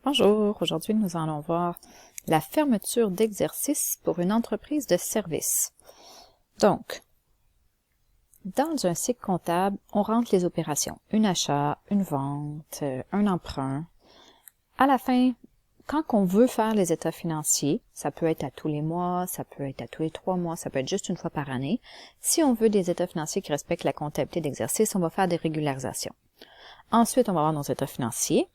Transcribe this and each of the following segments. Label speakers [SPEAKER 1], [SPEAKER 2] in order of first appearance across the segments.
[SPEAKER 1] Bonjour, aujourd'hui nous allons voir la fermeture d'exercice pour une entreprise de service. Donc, dans un cycle comptable, on rentre les opérations, un achat, une vente, un emprunt. À la fin, quand on veut faire les états financiers, ça peut être à tous les mois, ça peut être à tous les 3 mois, ça peut être juste une fois par année. Si on veut des états financiers qui respectent la comptabilité d'exercice, on va faire des régularisations. Ensuite, on va avoir nos états financiers.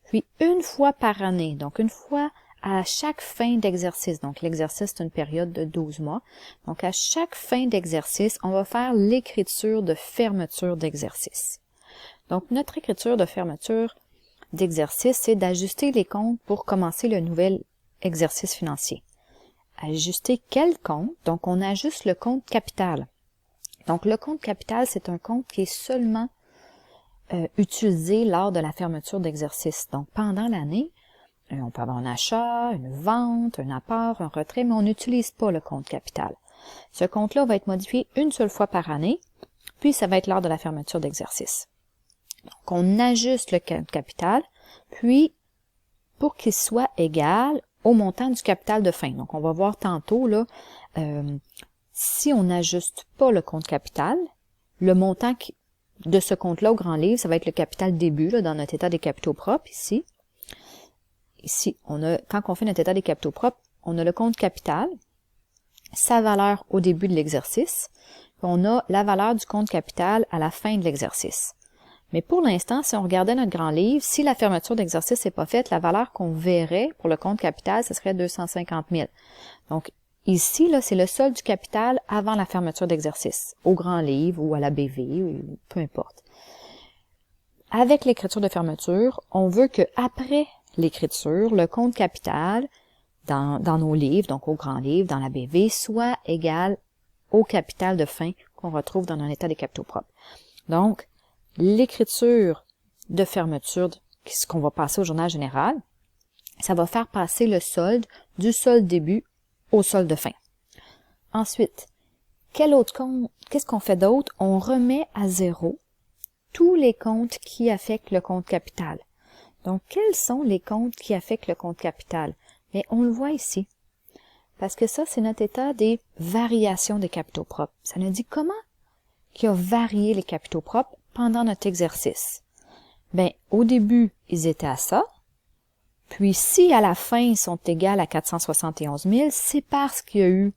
[SPEAKER 1] Puis, une fois par année, donc une fois à chaque fin d'exercice, donc l'exercice c'est une période de 12 mois, donc à chaque fin d'exercice, on va faire l'écriture de fermeture d'exercice. Donc, notre écriture de fermeture d'exercice, c'est d'ajuster les comptes pour commencer le nouvel exercice financier. Ajuster quel compte? Donc, on ajuste le compte capital. Donc, le compte capital, c'est un compte qui est seulement utilisé lors de la fermeture d'exercice. Donc, pendant l'année, on peut avoir un achat, une vente, un apport, un retrait, mais on n'utilise pas le compte capital. Ce compte-là va être modifié une seule fois par année, puis ça va être lors de la fermeture d'exercice. Donc, on ajuste le compte capital, puis pour qu'il soit égal au montant du capital de fin. Donc, on va voir tantôt, là, si on n'ajuste pas le compte capital, le montant de ce compte-là au grand livre, ça va être le capital début, là, dans notre état des capitaux propres, ici. Ici, quand on fait notre état des capitaux propres, on a le compte capital, sa valeur au début de l'exercice, puis on a la valeur du compte capital à la fin de l'exercice. Mais pour l'instant, si on regardait notre grand livre, si la fermeture d'exercice n'est pas faite, la valeur qu'on verrait pour le compte capital, ce serait 250 000. Donc, ici, là, c'est le solde du capital avant la fermeture d'exercice, au grand livre ou à la BV, ou peu importe. Avec l'écriture de fermeture, on veut que après l'écriture, le compte capital dans nos livres, donc au grand livre, dans la BV, soit égal au capital de fin qu'on retrouve dans un état des capitaux propres. Donc, l'écriture de fermeture, ce qu'on va passer au journal général, ça va faire passer le solde du solde début au solde de fin. Ensuite, quel autre compte, qu'est-ce qu'on fait d'autre? On remet à zéro tous les comptes qui affectent le compte capital. Donc, quels sont les comptes qui affectent le compte capital? Mais on le voit ici. Parce que ça, c'est notre état des variations des capitaux propres. Ça nous dit comment qui a varié les capitaux propres pendant notre exercice. Bien, au début, ils étaient à ça. Puis, si à la fin, ils sont égaux à 471 000, c'est parce qu'il y a eu,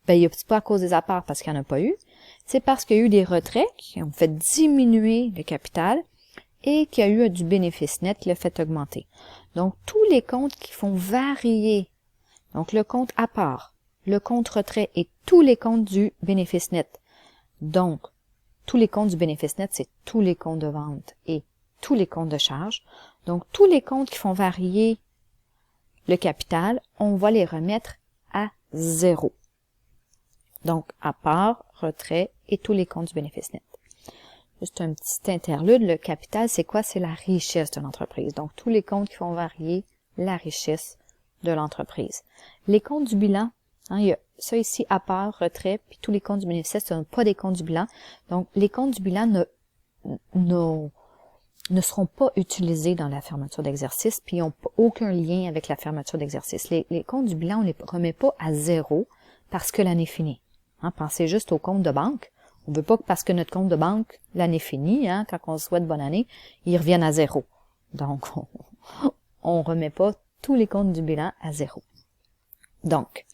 [SPEAKER 1] c'est pas à cause des apports parce qu'il n'y en a pas eu, c'est parce qu'il y a eu des retraits qui ont fait diminuer le capital et qu'il y a eu du bénéfice net qui l'a fait augmenter. Donc, tous les comptes qui font varier, donc le compte apport, le compte retrait et tous les comptes du bénéfice net. Donc, tous les comptes du bénéfice net, c'est tous les comptes de vente et tous les comptes de charge. Donc, tous les comptes qui font varier le capital, on va les remettre à zéro. Donc, apport, retrait et tous les comptes du bénéfice net. Juste un petit interlude, le capital, c'est quoi? C'est la richesse de l'entreprise. Donc, tous les comptes qui font varier la richesse de l'entreprise. Les comptes du bilan, il y a ça ici, apport, retrait, puis tous les comptes du bénéfice, ce ne sont pas des comptes du bilan. Donc, les comptes du bilan ne seront pas utilisés dans la fermeture d'exercice, puis ils n'ont aucun lien avec la fermeture d'exercice. Les comptes du bilan, on ne les remet pas à zéro parce que l'année finit. Pensez juste aux comptes de banque. On ne veut pas que parce que notre compte de banque, l'année finie, quand on souhaite bonne année, ils reviennent à zéro. Donc, on ne remet pas tous les comptes du bilan à zéro. Donc,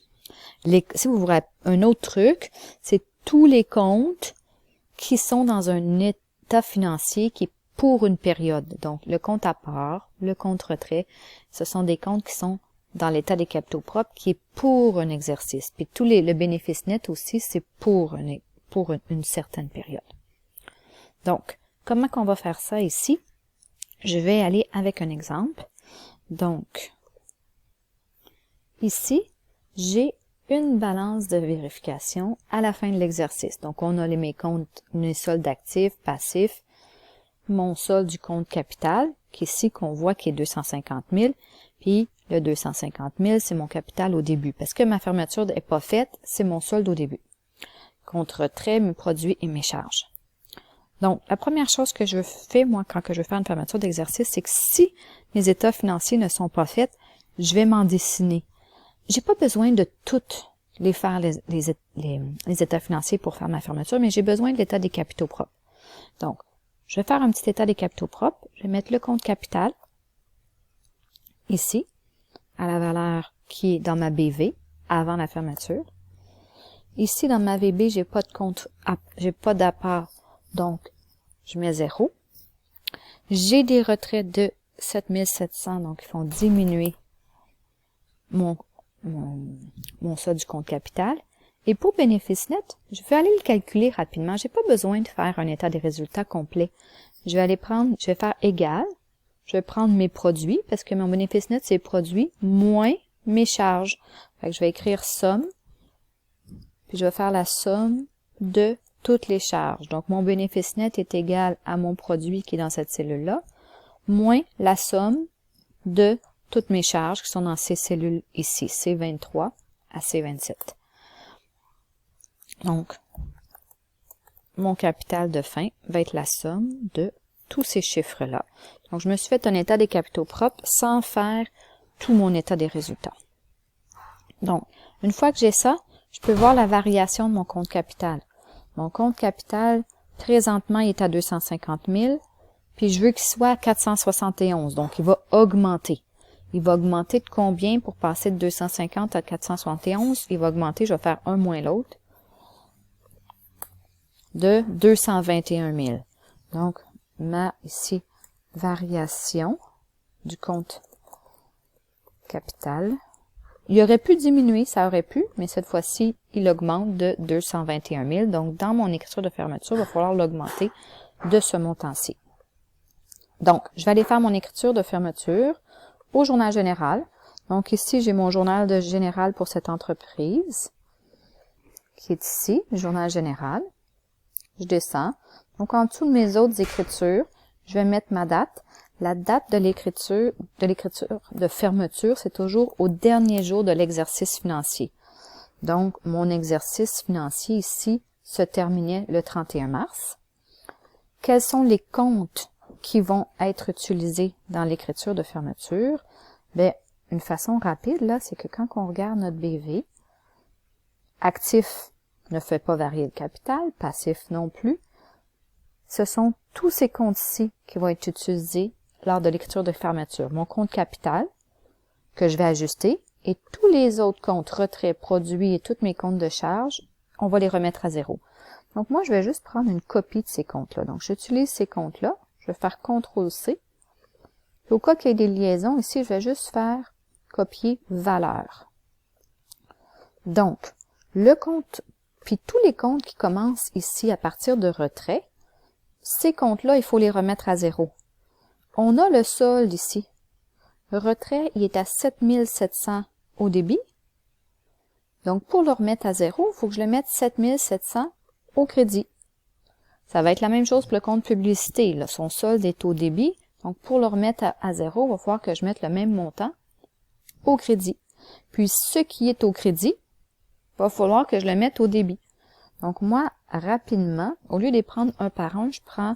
[SPEAKER 1] si vous voulez un autre truc, c'est tous les comptes qui sont dans un état financier qui est pour une période. Donc, le compte apport, le compte retrait, ce sont des comptes qui sont dans l'état des capitaux propres qui est pour un exercice. Puis le bénéfice net aussi, c'est pour une certaine période. Donc, comment qu'on va faire ça ici? Je vais aller avec un exemple. Donc, ici, j'ai une balance de vérification à la fin de l'exercice. Donc, on a mes comptes, mes soldes actifs, passifs, mon solde du compte capital, qui est ici qu'on voit qui est 250 000, puis le 250 000, c'est mon capital au début. Parce que ma fermeture n'est pas faite, c'est mon solde au début. Compte retrait, mes produits et mes charges. Donc, la première chose que je fais, moi, quand je veux faire une fermeture d'exercice, c'est que si mes états financiers ne sont pas faits, je vais m'en dessiner. J'ai pas besoin de toutes les faire, les états financiers pour faire ma fermeture, mais j'ai besoin de l'état des capitaux propres. Donc, je vais faire un petit état des capitaux propres. Je vais mettre le compte capital, ici, à la valeur qui est dans ma BV, avant la fermeture. Ici, dans ma VB, j'ai pas de compte, j'ai pas d'apport, donc je mets 0. J'ai des retraits de 7700, donc ils font diminuer mon solde du compte capital. Et pour bénéfice net, je vais aller le calculer rapidement. J'ai pas besoin de faire un état des résultats complet. Je vais faire égal. Je vais prendre mes produits, parce que mon bénéfice net, c'est produits moins mes charges. Fait que je vais écrire somme. Puis je vais faire la somme de toutes les charges. Donc, mon bénéfice net est égal à mon produit qui est dans cette cellule-là, moins la somme de toutes mes charges qui sont dans ces cellules ici, C23 à C27. Donc, mon capital de fin va être la somme de tous ces chiffres-là. Donc, je me suis fait un état des capitaux propres sans faire tout mon état des résultats. Donc, une fois que j'ai ça, je peux voir la variation de mon compte capital. Mon compte capital, présentement, il est à 250 000, puis je veux qu'il soit à 471, donc il va augmenter. Il va augmenter de combien pour passer de 250 à 471? Il va augmenter, je vais faire un moins l'autre, de 221 000. Donc, ici, variation du compte capital. Il aurait pu diminuer, ça aurait pu, mais cette fois-ci, il augmente de 221 000. Donc, dans mon écriture de fermeture, il va falloir l'augmenter de ce montant-ci. Donc, je vais aller faire mon écriture de fermeture au journal général. Donc, ici, j'ai mon journal de général pour cette entreprise, qui est ici, le journal général. Je descends. Donc, en dessous de mes autres écritures, je vais mettre ma date. La date de l'écriture de fermeture, c'est toujours au dernier jour de l'exercice financier. Donc, mon exercice financier ici se terminait le 31 mars. Quels sont les comptes qui vont être utilisés dans l'écriture de fermeture? Bien, une façon rapide, là, c'est que quand on regarde notre BV, actif ne fait pas varier le capital, passif non plus. Ce sont tous ces comptes-ci qui vont être utilisés lors de l'écriture de fermeture. Mon compte capital, que je vais ajuster, et tous les autres comptes, retraits, produits et tous mes comptes de charge, on va les remettre à 0. Donc, moi, je vais juste prendre une copie de ces comptes-là. Donc, j'utilise ces comptes-là. Je vais faire CTRL-C. Au cas qu'il y ait des liaisons, ici, je vais juste faire copier valeur. Donc, le compte, puis tous les comptes qui commencent ici à partir de retrait, ces comptes-là, il faut les remettre à 0. On a le solde ici. Le retrait, il est à 7700 au débit. Donc, pour le remettre à 0, il faut que je le mette 7700 au crédit. Ça va être la même chose pour le compte publicité. Là. Son solde est au débit. Donc, pour le remettre à 0, il va falloir que je mette le même montant au crédit. Puis, ce qui est au crédit, il va falloir que je le mette au débit. Donc, moi, rapidement, au lieu de les prendre un par un, je prends...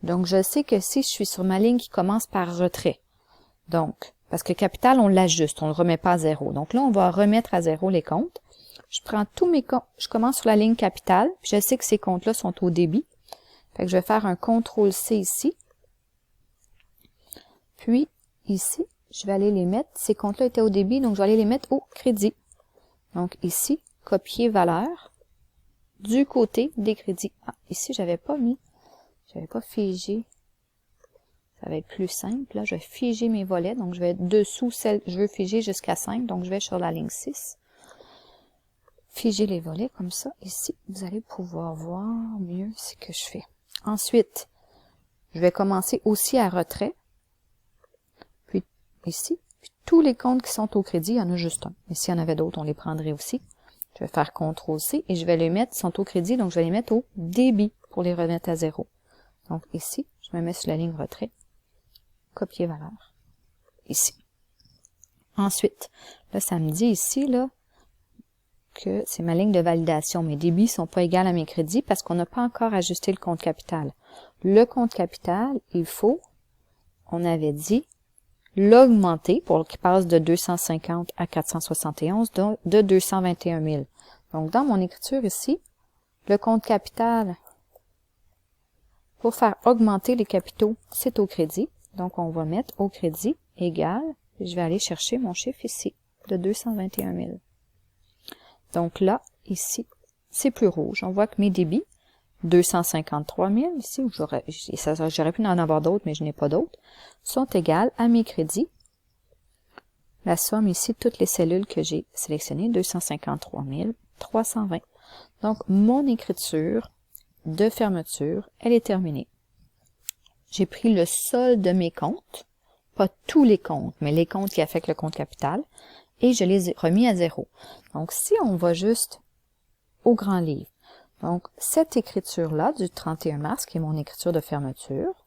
[SPEAKER 1] Donc, je sais que si je suis sur ma ligne qui commence par retrait, donc, parce que capital, on l'ajuste, on ne le remet pas à 0. Donc là, on va remettre à 0 les comptes. Je prends tous mes comptes, je commence sur la ligne capitale, puis je sais que ces comptes-là sont au débit. Fait que je vais faire un CTRL-C ici. Puis, ici, je vais aller les mettre. Ces comptes-là étaient au débit, donc je vais aller les mettre au crédit. Donc, ici, copier valeur du côté des crédits. Ah, ici, j'avais pas figé. Ça va être plus simple. Là, je vais figer mes volets. Donc, je vais être dessous celle, je veux figer jusqu'à 5. Donc, je vais sur la ligne 6. Figer les volets comme ça. Ici, vous allez pouvoir voir mieux ce que je fais. Ensuite, je vais commencer aussi à retrait. Puis, ici. Puis, tous les comptes qui sont au crédit, il y en a juste un. Mais s'il y en avait d'autres, on les prendrait aussi. Je vais faire CTRL-C et je vais les mettre, ils sont au crédit, donc je vais les mettre au débit pour les remettre à 0. Donc, ici, je me mets sur la ligne retrait. Copier valeur. Ici. Ensuite, là, ça me dit ici, là, que c'est ma ligne de validation. Mes débits ne sont pas égaux à mes crédits parce qu'on n'a pas encore ajusté le compte capital. Le compte capital, il faut, on avait dit, l'augmenter pour qu'il passe de 250 à 471, donc de 221 000. Donc, dans mon écriture ici, le compte capital, pour faire augmenter les capitaux, c'est au crédit. Donc, on va mettre au crédit égal, et je vais aller chercher mon chiffre ici, de 221 000. Donc là, ici, c'est plus rouge. On voit que mes débits, 253 000, ici, j'aurais pu en avoir d'autres, mais je n'ai pas d'autres, sont égales à mes crédits. La somme ici, toutes les cellules que j'ai sélectionnées, 253 320. Donc, mon écriture de fermeture, elle est terminée. J'ai pris le solde de mes comptes, pas tous les comptes, mais les comptes qui affectent le compte capital, et je les ai remis à 0. Donc, si on va juste au grand livre, donc cette écriture-là du 31 mars, qui est mon écriture de fermeture,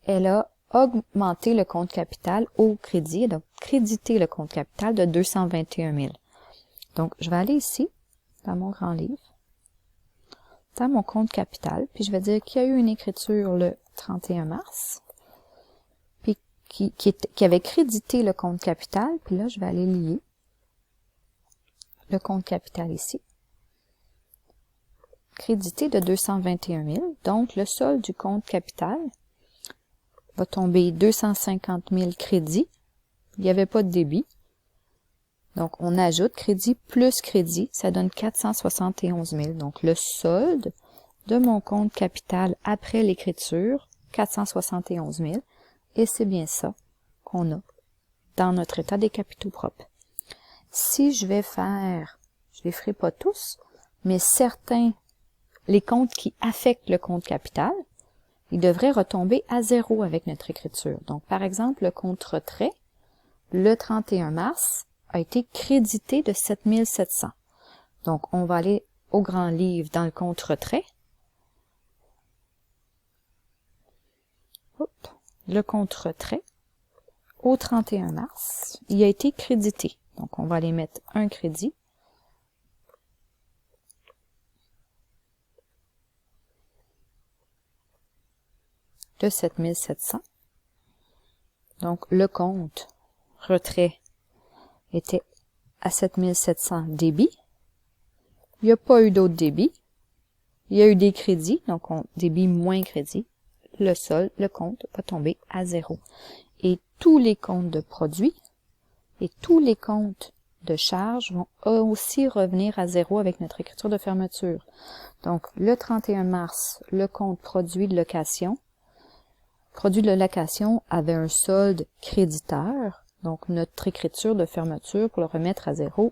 [SPEAKER 1] elle a augmenté le compte capital au crédit, elle a crédité le compte capital de 221 000. Donc, je vais aller ici, dans mon grand livre, dans mon compte capital, puis je vais dire qu'il y a eu une écriture le 31 mars, puis qui avait crédité le compte capital, puis là, je vais aller lier le compte capital ici. Crédité de 221 000, donc le solde du compte capital va tomber 250 000 crédits, il n'y avait pas de débit, donc on ajoute crédit plus crédit, ça donne 471 000, donc le solde de mon compte capital après l'écriture, 471 000, et c'est bien ça qu'on a dans notre état des capitaux propres. Si je vais faire, je les ferai pas tous, mais certains, les comptes qui affectent le compte capital, ils devraient retomber à 0 avec notre écriture. Donc, par exemple, le compte retrait, le 31 mars, a été crédité de 7 700. Donc, on va aller au grand livre dans le compte retrait. Le compte retrait, au 31 mars, il a été crédité. Donc, on va aller mettre un crédit. De 7 700. Donc, le compte retrait était à 7 700 débits. Il n'y a pas eu d'autres débits. Il y a eu des crédits, donc débit moins crédit. Le solde, le compte va tomber à 0. Et tous les comptes de produits et tous les comptes de charges vont aussi revenir à 0 avec notre écriture de fermeture. Donc, le 31 mars, le compte produit de location avait un solde créditeur, donc notre écriture de fermeture pour le remettre à 0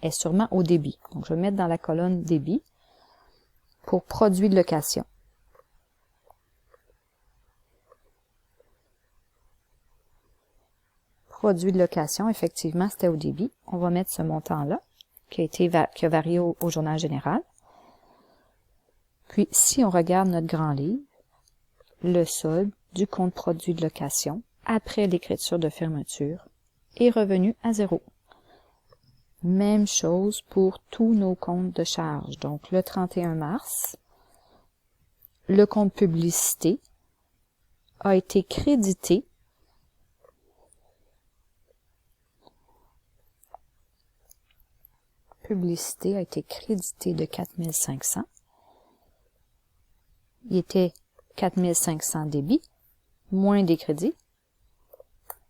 [SPEAKER 1] est sûrement au débit. Donc, je vais mettre dans la colonne débit pour produit de location. Produit de location, effectivement, c'était au débit. On va mettre ce montant-là, qui a varié au journal général. Puis, si on regarde notre grand livre, le solde du compte produit de location, après l'écriture de fermeture, est revenu à 0. Même chose pour tous nos comptes de charge. Donc, le 31 mars, le compte publicité a été crédité de 4 500. Il était 4 500 débits, moins des crédits.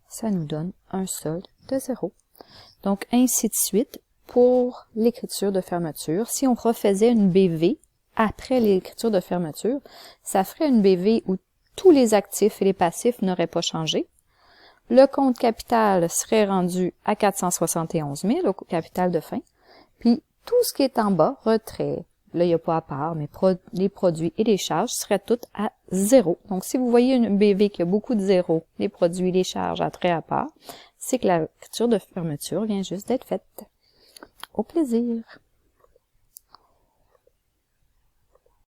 [SPEAKER 1] Ça nous donne un solde de 0. Donc, ainsi de suite pour l'écriture de fermeture. Si on refaisait une BV après l'écriture de fermeture, ça ferait une BV où tous les actifs et les passifs n'auraient pas changé. Le compte capital serait rendu à 471 000 au capital de fin. Puis, tout ce qui est en bas, retrait, là, il n'y a pas à part, mais les produits et les charges seraient toutes à 0. Donc, si vous voyez une BV qui a beaucoup de 0, les produits et les charges à trait à part, c'est que la écriture de fermeture vient juste d'être faite. Au plaisir!